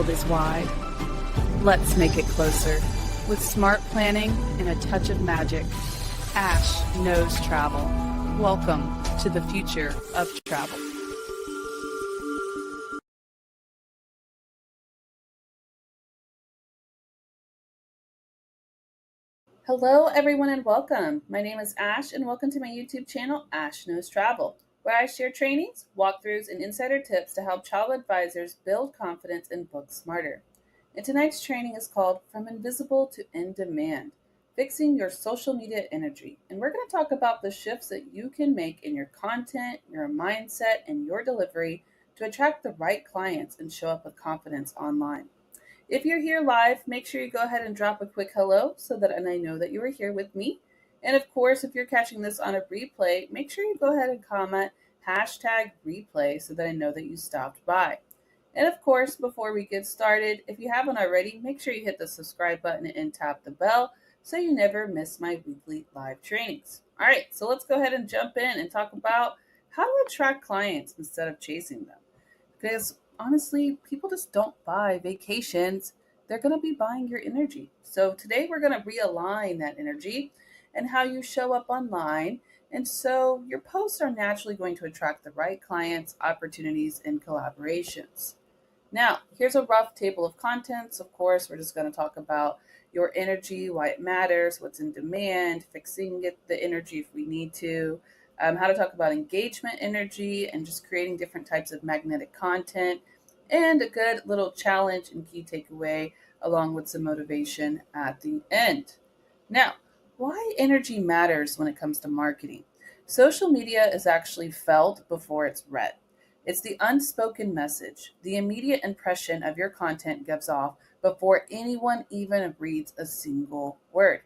world is wide. Let's make it closer. With smart planning and a touch of magic, Ash knows travel. Welcome to the future of travel. Hello, everyone, and welcome. My name is Ash, and welcome to my YouTube channel, Ash Knows Travel, where I share trainings, walkthroughs, and insider tips to help travel advisors build confidence and book smarter. And tonight's training is called From Invisible to In Demand, Fixing Your Social Media Energy. And we're going to talk about the shifts that you can make in your content, your mindset, and your delivery to attract the right clients and show up with confidence online. If you're here live, make sure you go ahead and drop a quick hello so that I know that you are here with me. And of course, if you're catching this on a replay, make sure you go ahead and comment #replay so that I know that you stopped by. And of course, before we get started, if you haven't already, make sure you hit the subscribe button and tap the bell so you never miss my weekly live trainings. All right, so let's go ahead and jump in and talk about how to attract clients instead of chasing them. Because honestly, people just don't buy vacations. They're going to be buying your energy. So today we're going to realign that energy and how you show up online. And so your posts are naturally going to attract the right clients, opportunities, and collaborations. Now, here's a rough table of contents. Of course, we're just going to talk about your energy, why it matters, what's in demand, fixing the energy if we need to, how to talk about engagement energy and just creating different types of magnetic content, and a good little challenge and key takeaway along with some motivation at the end. Now, why energy matters when it comes to marketing. Social media is actually felt before it's read. It's the unspoken message, the immediate impression of your content gives off before anyone even reads a single word.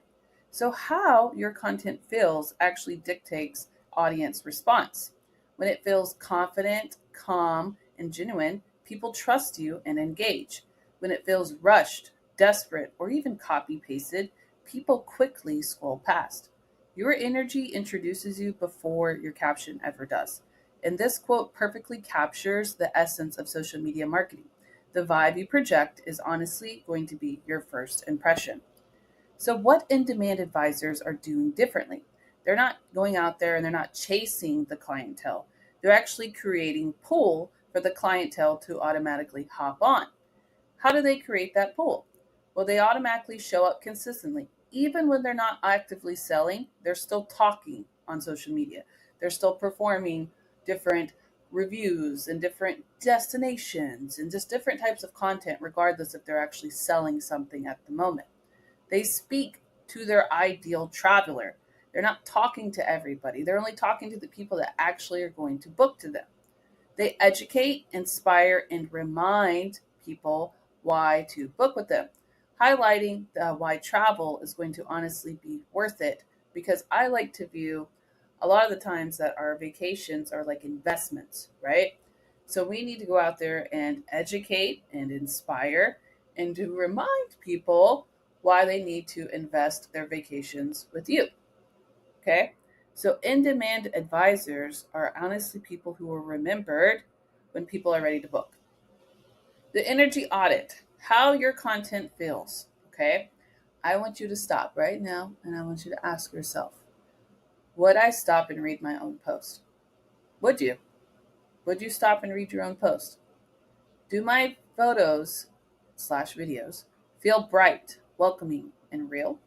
So, how your content feels actually dictates audience response. When it feels confident, calm, and genuine, people trust you and engage. When it feels rushed, desperate, or even copy pasted, people quickly scroll past. Your energy introduces you before your caption ever does. And this quote perfectly captures the essence of social media marketing. The vibe you project is honestly going to be your first impression. So, what in demand advisors are doing differently? They're not going out there and they're not chasing the clientele. They're actually creating pull for the clientele to automatically hop on. How do they create that pull? Well, they automatically show up consistently. Even when they're not actively selling, they're still talking on social media. They're still performing different reviews and different destinations and just different types of content, regardless if they're actually selling something at the moment. They speak to their ideal traveler. They're not talking to everybody. They're only talking to the people that actually are going to book to them. They educate, inspire, and remind people why to book with them, highlighting why travel is going to honestly be worth it. Because I like to view a lot of the times that our vacations are like investments, right? So we need to go out there and educate and inspire and to remind people why they need to invest their vacations with you. Okay. So in demand advisors are honestly people who are remembered when people are ready to book. The energy audit, how your content feels. Okay. I want you to stop right now and I want you to ask yourself, would I stop and read my own post? Would you? Would you stop and read your own post? Do my photos / videos feel bright, welcoming, and real?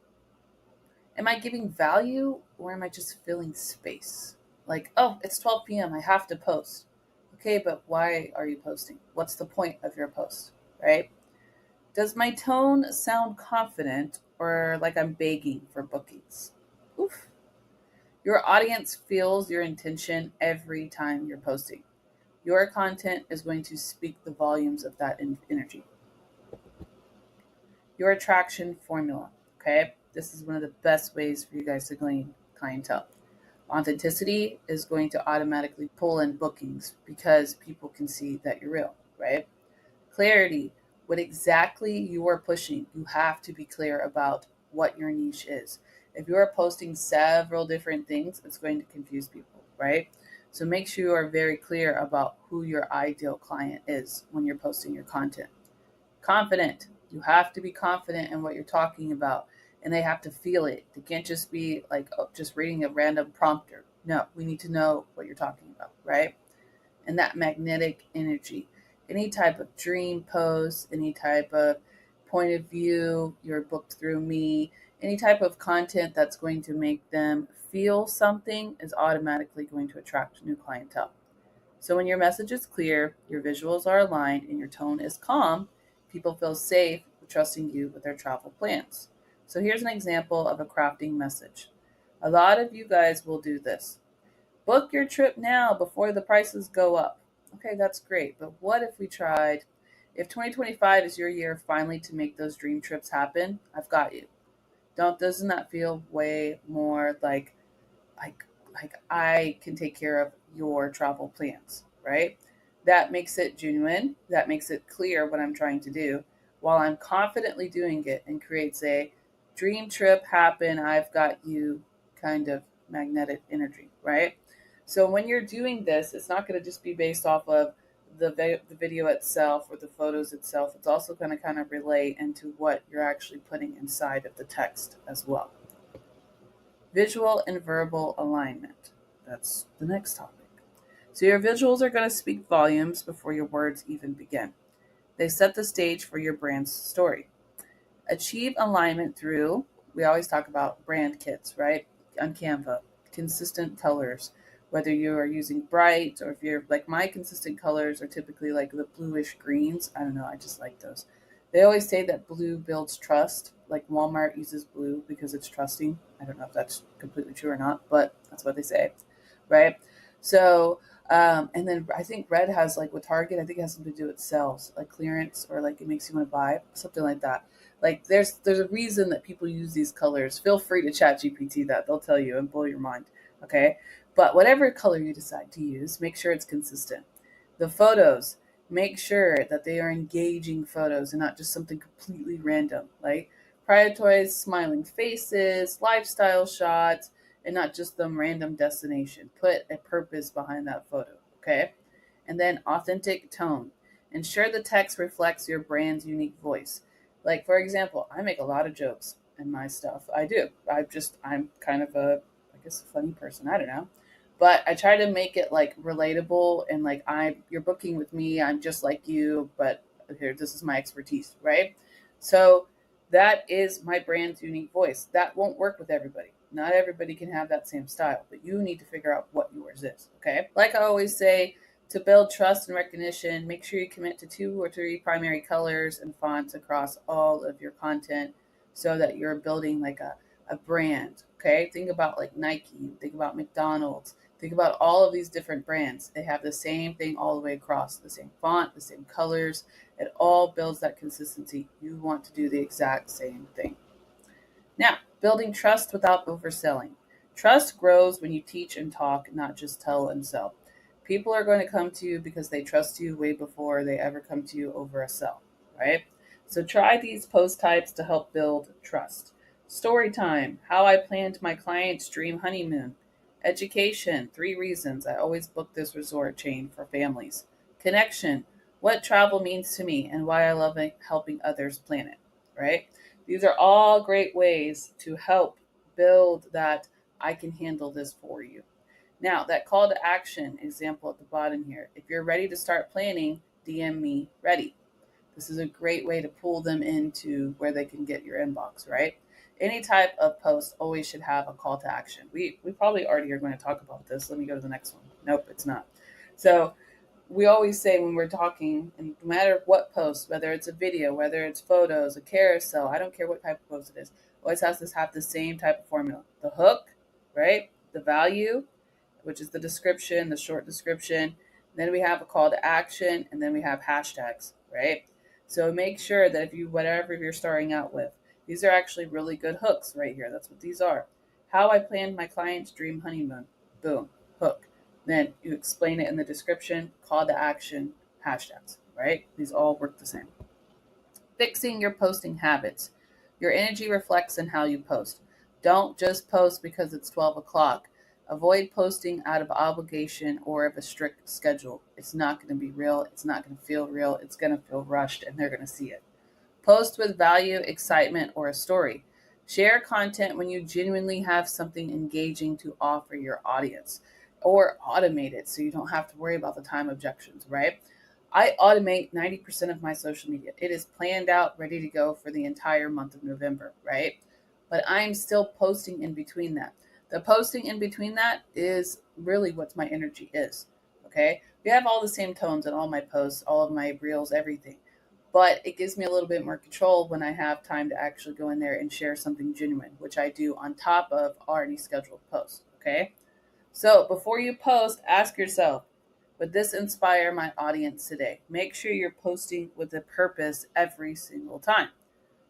Am I giving value or am I just filling space? Like, oh, it's 12 p.m. I have to post. Okay, but why are you posting? What's the point of your post, right? Does my tone sound confident or like I'm begging for bookings? Oof. Your audience feels your intention every time you're posting. Your content is going to speak the volumes of that energy. Your attraction formula, okay? This is one of the best ways for you guys to glean clientele. Authenticity is going to automatically pull in bookings because people can see that you're real, right? Clarity, what exactly you are pushing. You have to be clear about what your niche is. If you are posting several different things, it's going to confuse people, right? So make sure you are very clear about who your ideal client is when you're posting your content. Confident. You have to be confident in what you're talking about, and they have to feel it. They can't just be like just reading a random prompter. No, we need to know what you're talking about, right? And that magnetic energy. Any type of dream post, any type of point of view, you're booked through me, any type of content that's going to make them feel something is automatically going to attract new clientele. So when your message is clear, your visuals are aligned, and your tone is calm, people feel safe trusting you with their travel plans. So here's an example of a crafting message. A lot of you guys will do this. Book your trip now before the prices go up. Okay, that's great. But what if we tried, if 2025 is your year finally to make those dream trips happen, I've got you. Doesn't that feel way more like like I can take care of your travel plans, right? That makes it genuine. That makes it clear what I'm trying to do while I'm confidently doing it, and creates a dream trip happen, I've got you kind of magnetic energy, right? So when you're doing this, it's not going to just be based off of the video itself or the photos itself. It's also going to kind of relate into what you're actually putting inside of the text as well. Visual and verbal alignment. That's the next topic. So your visuals are going to speak volumes before your words even begin. They set the stage for your brand's story. Achieve alignment through, we always talk about brand kits, right? On Canva, consistent colors, whether you are using bright or if you're like my consistent colors are typically like the bluish greens. I don't know, I just like those. They always say that blue builds trust. Like Walmart uses blue because it's trusting. I don't know if that's completely true or not, but that's what they say, right? So, and then I think red has like with Target, I think it has something to do with sales, like clearance or like it makes you want to buy something like that. Like there's a reason that people use these colors. Feel free to chat GPT that. They'll tell you and blow your mind. Okay. But whatever color you decide to use, make sure it's consistent. The photos, make sure that they are engaging photos and not just something completely random. Like prioritize smiling faces, lifestyle shots, and not just some random destination. Put a purpose behind that photo. Okay. And then authentic tone. Ensure the text reflects your brand's unique voice. Like, for example, I make a lot of jokes in my stuff. I do. I'm kind of I guess, a funny person. I don't know. But I try to make it like relatable and like you're booking with me. I'm just like you, but here, this is my expertise, right? So that is my brand's unique voice. That won't work with everybody. Not everybody can have that same style, but you need to figure out what yours is, okay? Like I always say, to build trust and recognition, make sure you commit to 2 or 3 primary colors and fonts across all of your content so that you're building like a brand. Okay. Think about like Nike, think about McDonald's, think about all of these different brands. They have the same thing all the way across, the same font, the same colors. It all builds that consistency. You want to do the exact same thing. Now, building trust without overselling. Trust grows when you teach and talk, not just tell and sell. People are going to come to you because they trust you way before they ever come to you over a sell, right? So try these post types to help build trust. Story time, how I planned my client's dream honeymoon. Education, 3 reasons I always book this resort chain for families. Connection, what travel means to me and why I love helping others plan it, right? These are all great ways to help build that I can handle this for you. Now, that call to action example at the bottom here. If you're ready to start planning, DM me ready. This is a great way to pull them into where they can get your inbox, right? Any type of post always should have a call to action. We probably already are going to talk about this. Let me go to the next one. Nope, it's not. So we always say when we're talking, and no matter what post, whether it's a video, whether it's photos, a carousel, I don't care what type of post it is, always has to have the same type of formula. The hook, right? The value, which is the description, the short description. Then we have a call to action, and then we have hashtags, right? So make sure that if you, whatever you're starting out with, these are actually really good hooks right here. That's what these are. How I planned my client's dream honeymoon. Boom, hook. Then you explain it in the description, call to action, hashtags, right? These all work the same. Fixing your posting habits. Your energy reflects in how you post. Don't just post because it's 12 o'clock. Avoid posting out of obligation or of a strict schedule. It's not going to be real. It's not going to feel real. It's going to feel rushed and they're going to see it. Post with value, excitement, or a story. Share content when you genuinely have something engaging to offer your audience, or automate it so you don't have to worry about the time objections, right? I automate 90% of my social media. It is planned out, ready to go for the entire month of November, right? But I'm still posting in between that. The posting in between that is really what my energy is, okay? We have all the same tones in all my posts, all of my reels, everything. But it gives me a little bit more control when I have time to actually go in there and share something genuine, which I do on top of already scheduled posts, okay? So before you post, ask yourself, would this inspire my audience today? Make sure you're posting with a purpose every single time.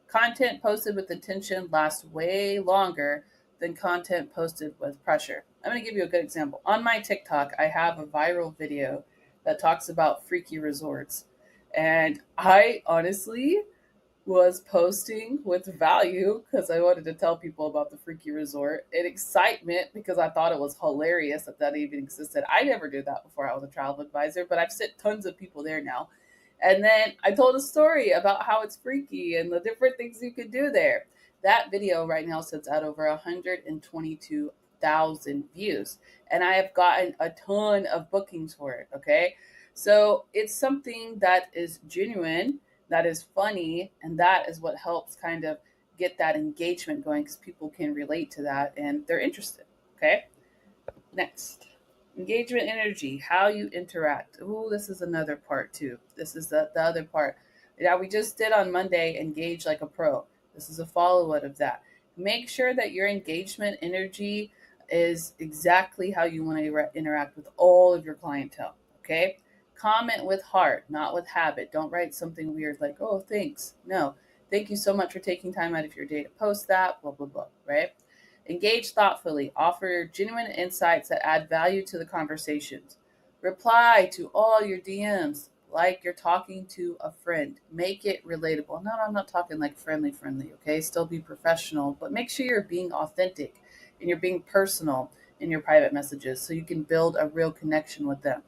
Content posted with intention lasts way longer than content posted with pressure. I'm going to give you a good example. On my TikTok, I have a viral video that talks about freaky resorts. And I honestly was posting with value because I wanted to tell people about the freaky resort and excitement because I thought it was hilarious that that even existed. I never did that before I was a travel advisor, but I've sent tons of people there now. And then I told a story about how it's freaky and the different things you could do there. That video right now sits at over 122,000 views, and I have gotten a ton of bookings for it. Okay. So it's something that is genuine, that is funny, and that is what helps kind of get that engagement going because people can relate to that and they're interested. Okay. Next, engagement energy, how you interact. Ooh, this is another part too. This is the other part. Yeah, we just did on Monday, engage like a pro. This is a follow up of that. Make sure that your engagement energy is exactly how you want to interact with all of your clientele. Okay. Comment with heart, not with habit. Don't write something weird like, oh, thanks. No, thank you so much for taking time out of your day to post that, blah, blah, blah, right? Engage thoughtfully. Offer genuine insights that add value to the conversations. Reply to all your DMs like you're talking to a friend. Make it relatable. No, I'm not talking like friendly, okay? Still be professional, but make sure you're being authentic and you're being personal in your private messages so you can build a real connection with them.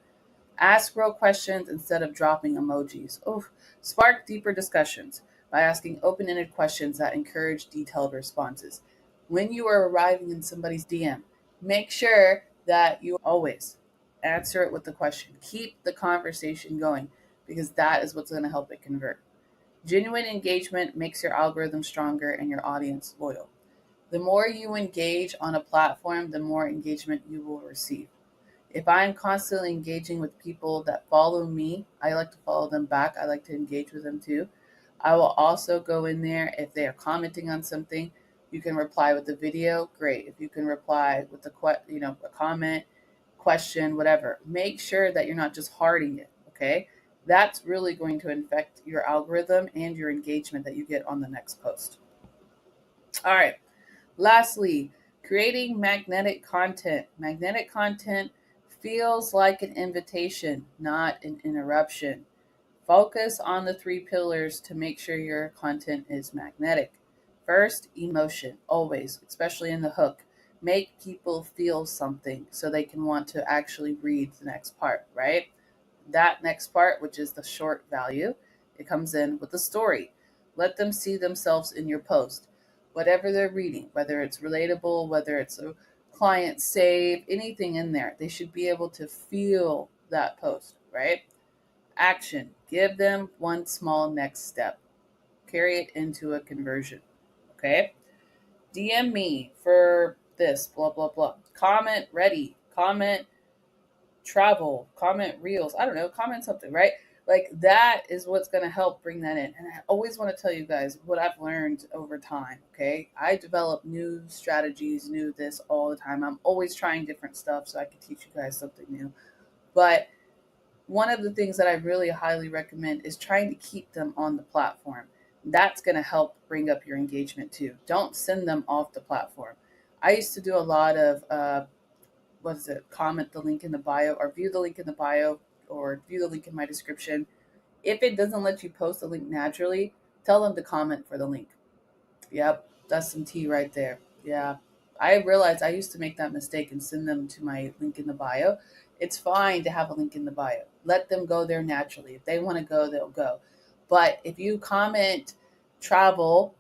Ask real questions instead of dropping emojis. Oh, spark deeper discussions by asking open ended questions that encourage detailed responses. When you are arriving in somebody's DM, make sure that you always answer it with the question. Keep the conversation going because that is what's going to help it convert. Genuine engagement makes your algorithm stronger and your audience loyal. The more you engage on a platform, the more engagement you will receive. If I'm constantly engaging with people that follow me, I like to follow them back. I like to engage with them too. I will also go in there if they are commenting on something. You can reply with the video, great. If you can reply with a comment, question, whatever. Make sure that you're not just hearting it. Okay, that's really going to affect your algorithm and your engagement that you get on the next post. All right. Lastly, creating magnetic content. Magnetic content feels like an invitation, not an interruption. Focus on the three pillars to make sure your content is magnetic. First, emotion, always, especially in the hook. Make people feel something so they can want to actually read the next part, right? That next part, which is the short value, it comes in with a story. Let them see themselves in your post. Whatever they're reading, whether it's relatable, whether it's a client save, anything in there, they should be able to feel that post, right? Action. Give them one small next step. Carry it into a conversion. Okay? DM me for this, blah, blah, blah. Comment ready. Comment travel, comment reels, I don't know, comment something, right? Like that is what's going to help bring that in. And I always want to tell you guys what I've learned over time, okay? I develop new strategies, new this all the time. I'm always trying different stuff so I can teach you guys something new. But one of the things that I really highly recommend is trying to keep them on the platform. That's going to help bring up your engagement too. Don't send them off the platform. I used to do a lot of what is it? Comment the link in the bio or view the link in the bio or view the link in my description. If it doesn't let you post the link naturally, tell them to comment for the link. Yep, that's some tea right there. Yeah. I realized I used to make that mistake and send them to my link in the bio. It's fine to have a link in the bio. Let them go there naturally. If they want to go, they'll go. But if you comment travel,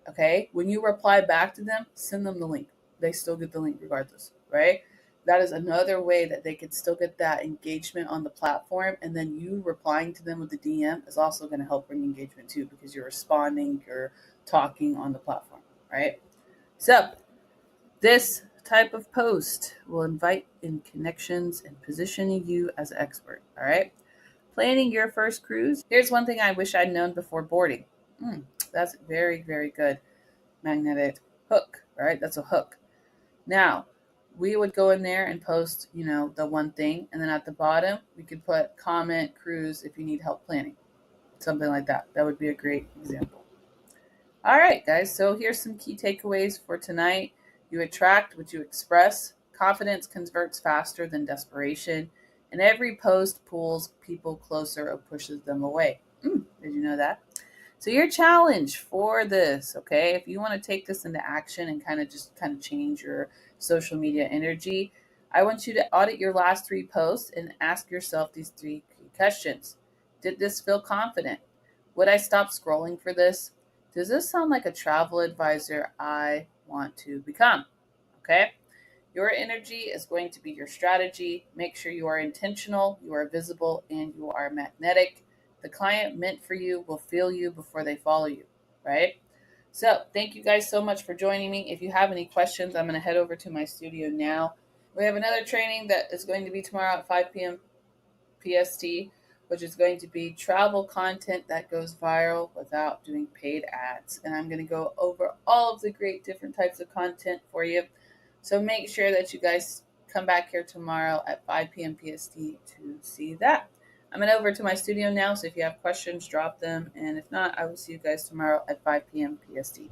okay, when you reply back to them, send them the link. They still get the link regardless, right? That is another way that they could still get that engagement on the platform. And then you replying to them with the DM is also going to help bring engagement too, because you're responding, you're talking on the platform, right? So this type of post will invite in connections and positioning you as an expert, all right? Planning your first cruise. Here's one thing I wish I'd known before boarding. That's very, very good. Magnetic hook, right? That's a hook. Now, we would go in there and post, the one thing. And then at the bottom, we could put comment, cruise if you need help planning, something like that. That would be a great example. All right, guys. So here's some key takeaways for tonight. You attract what you express. Confidence converts faster than desperation. And every post pulls people closer or pushes them away. Did you know that? So your challenge for this, okay, if you want to take this into action and kind of change your social media energy, I want you to audit your last 3 posts and ask yourself these 3 key questions. Did this feel confident? Would I stop scrolling for this? Does this sound like a travel advisor I want to become? Okay? Your energy is going to be your strategy. Make sure you are intentional, you are visible, and you are magnetic. The client meant for you will feel you before they follow you, right? So, thank you guys so much for joining me. If you have any questions, I'm going to head over to my studio now. We have another training that is going to be tomorrow at 5 p.m. PST, which is going to be travel content that goes viral without doing paid ads. And I'm going to go over all of the great different types of content for you. So make sure that you guys come back here tomorrow at 5 p.m. PST to see that. I'm going over to my studio now, so if you have questions, drop them. And if not, I will see you guys tomorrow at 5 p.m. PST.